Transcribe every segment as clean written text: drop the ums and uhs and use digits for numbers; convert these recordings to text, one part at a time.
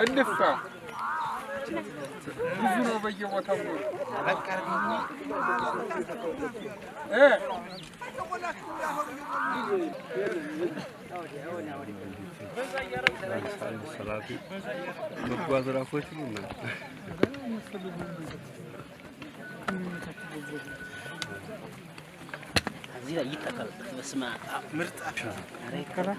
النفا بزنو بيجي وتمر ايه سلامي مقواز رافوتي لنا زيدا يتكل اسمع مرت ابشر ريكلا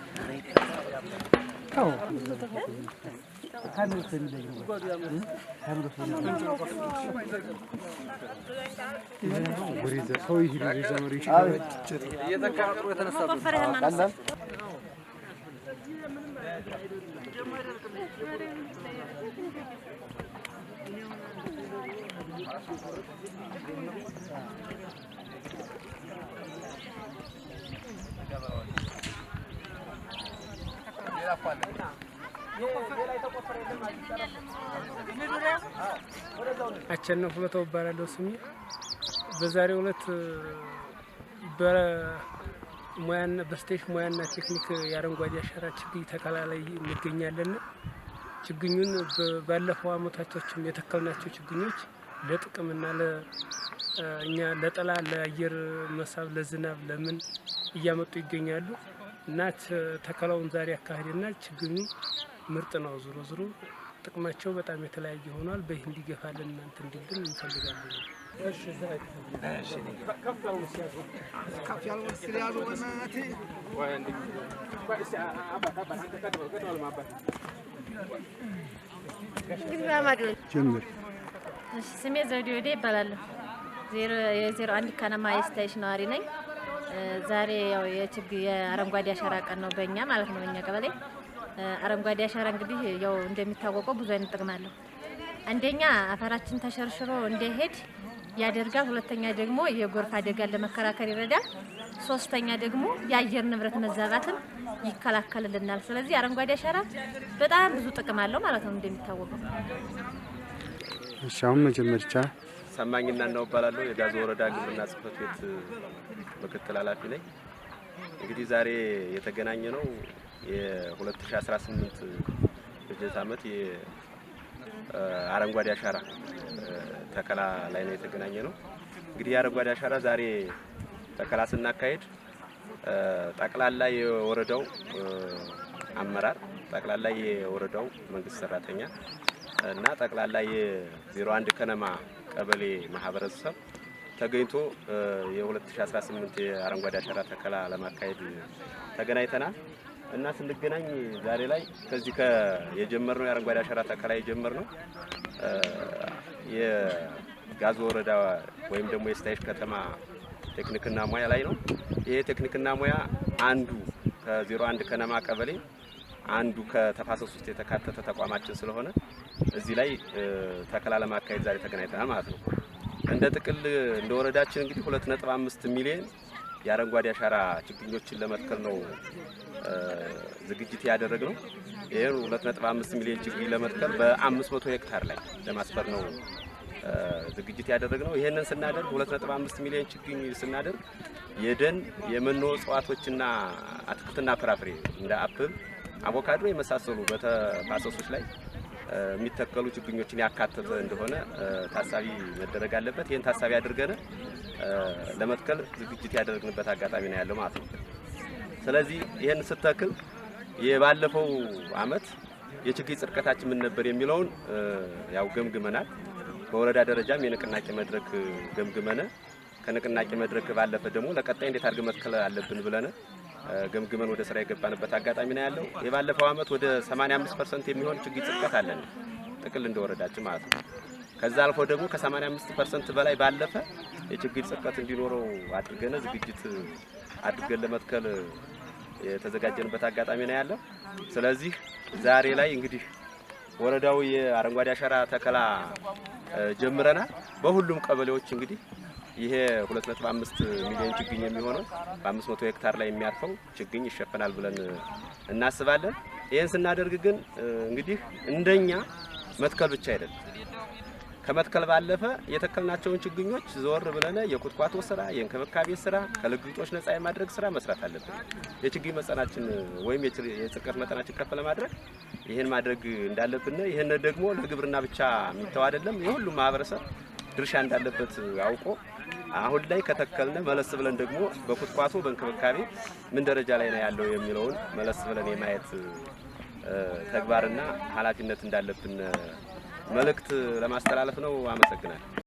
አቸነፍ ለተው ባላለው ስሚ በዛሬው ዕለት በሙያና በስቴሽ ሙያና ቴክኒክ ያረንጓዴ አሻራ ችግኝ ተከላ ላይ እንገኛለን። ችግኙን ባለፈው አመታቶችም የተከልናቸው ችግኞች ለጥቅምና ለእኛ ለጠላ ለአየር መሳብ ለዝናብ ለምን እያመጡ ይገኛሉ እና ተከላውን ዛሬ አካሄደና ችግኙ ምርጥ ነው። ዙሮ ዙሮ ጥቅማቸው በጣም የተለያየ ሆኗል። በዚህ እንዲገፋልን እናንተ እንዲልን እንፈልጋለን። እሺ ዘራይ እሺ ከፍ ያለው ሲያዙ ወናቲ ወይ እንዴ ባይሳ አባታ ባንተ ከተወል ማባታ ጀምር። እሺ ስሜ ዘውዴ ይባላል። 01 ከነማ ስቴሽን ነዋሪ ነኝ። ዛሬ ያው የአረንጓዴ አሻራ ቀን ነው በእኛ ማለት ነው። በእኛ ቀበሌ አረንጓዴ አሻራ እንግዲህ ያው እንደሚታወቀው ብዙ አይነት ጥቅም አለው። አንደኛ አፈራችን ተሸርሽሮ እንዳይሄድ ያደርጋል። ሁለተኛ ደግሞ የጎርፍ አደጋን ለመከላከል ይረዳል። ሶስተኛ ደግሞ የአየር ንብረት መዛባትን ይከላከልልናል። ስለዚህ አረንጓዴ አሻራ በጣም ብዙ ጥቅም አለው ማለት ነው እንደሚታወቀው። እሺ አሁን መጀመርቻ ሰማኝና ነው ባላለው የጋዞ ወረዳ ግብርና ጽሕፈት ቤት ምክትል ኃላፊ ነኝ። እንግዲህ ዛሬ የተገናኘ ነው የ2018 በጀት ዓመት የአረንጓዴ አሻራ ተከላ ላይ ነው የተገናኘ ነው። እንግዲህ የአረንጓዴ አሻራ ዛሬ ተከላ ስናካሄድ ጠቅላላ የወረዳው አመራር፣ ጠቅላላ የወረዳው መንግስት ሰራተኛ እና ጠቅላላ የ01 ከነማ ቀበሌ ማህበረሰብ ተገኝቶ የ2018 የአረንጓዴ አሻራ ተከላ ለማካሄድ ተገናኝተናል እና ስንገናኝ ዛሬ ላይ ከዚህ የጀመርነው የአረንጓዴ አሻራ ተከላ የጀመርነው የጋዞ ወረዳ ወይም ደግሞ የስታይሽ ከተማ ቴክኒክና ሙያ ላይ ነው። ይሄ ቴክኒክና ሙያ አንዱ ከ01 ከነማ ቀበሌ አንዱ ከተፋሰስ ውስጥ የተካተተ ተቋማችን ስለሆነ እዚህ ላይ ተከላ ለማካሄድ ዛሬ ተገናኝተናል ማለት ነው። እንደ ጥቅል እንደ ወረዳችን እንግዲህ 2.5 ሚሊዮን የአረንጓዴ አሻራ ችግኞችን ለመትከል ነው ዝግጅት ያደረግነው። ይሄን 2.5 ሚሊዮን ችግኝ ለመትከል በ500 ሄክታር ላይ ለማስፈር ነው ዝግጅት ያደረግነው። ይሄንን ስናደርግ 2.5 ሚሊዮን ችግኝ ስናደርግ የደን የመኖ እጽዋቶችና አትክልትና ፍራፍሬ እንደ አፕል፣ አቮካዶ የመሳሰሉ በተፋሰሶች ላይ የሚተከሉ ችግኞችን ያካተተ እንደሆነ ታሳቢ መደረግ አለበት። ይሄን ታሳቢ አድርገን ለመትከል ዝግጅት ያደረግንበት አጋጣሚ ነው ያለው ማለት ነው። ስለዚህ ይሄን ስተክል የባለፈው አመት የችግኝ ጽድቀታችን ምን ነበር የሚለውን ያው ገምግመናል። በወረዳ ደረጃም የንቅናቄ መድረክ ገምግመነ ከንቅናቄ መድረክ ባለፈ ደግሞ ለቀጣይ እንዴት አድርገን መትከል አለብን ብለን ገምግመን ወደ ስራ የገባንበት አጋጣሚ ነው ያለው። የባለፈው አመት ወደ 85% የሚሆን ችግኝ ጽድቀት አለን ጥቅል እንደወረዳችን ማለት ነው። ከዛ አልፎ ደግሞ ከ85% በላይ ባለፈ የችግኝ ጽድቀት እንዲኖረው አድርገን ዝግጅት አድርገን ለመትከል የተዘጋጀንበት አጋጣሚ ነው ያለው። ስለዚህ ዛሬ ላይ እንግዲህ ወረዳው የአረንጓዴ አሻራ ተከላ ጀምረናል። በሁሉም ቀበሌዎች እንግዲህ ይሄ 2.5 ሚሊዮን ችግኝ የሚሆነው በ500 ሄክታር ላይ የሚያርፈው ችግኝ ይሸፈናል ብለን እናስባለን። ይሄን ስናደርግ ግን እንግዲህ እንደኛ መትከል ብቻ አይደለም። ከመትከል ባለፈ የተከልናቸውን ችግኞች ዘወር ብለን የቁጥቋጦ ስራ፣ የእንክብካቤ ስራ፣ ከልግጦች ነፃ የማድረግ ስራ መስራት አለብን። የችግኝ መጠናችን ወይም የጽድቀት መጠናችን ከፍ ለማድረግ ይሄን ማድረግ እንዳለብን፣ ይሄን ደግሞ ለግብርና ብቻ የሚተው አይደለም። የሁሉም ማህበረሰብ ድርሻ እንዳለበት አውቆ አሁን ላይ ከተከልነ መለስ ብለን ደግሞ በቁጥቋጦ በእንክብካቤ ምን ደረጃ ላይ ነው ያለው የሚለውን መለስ ብለን የማየት ተግባርና ኃላፊነት እንዳለብን መልእክት ለማስተላለፍ ነው። አመሰግናለሁ።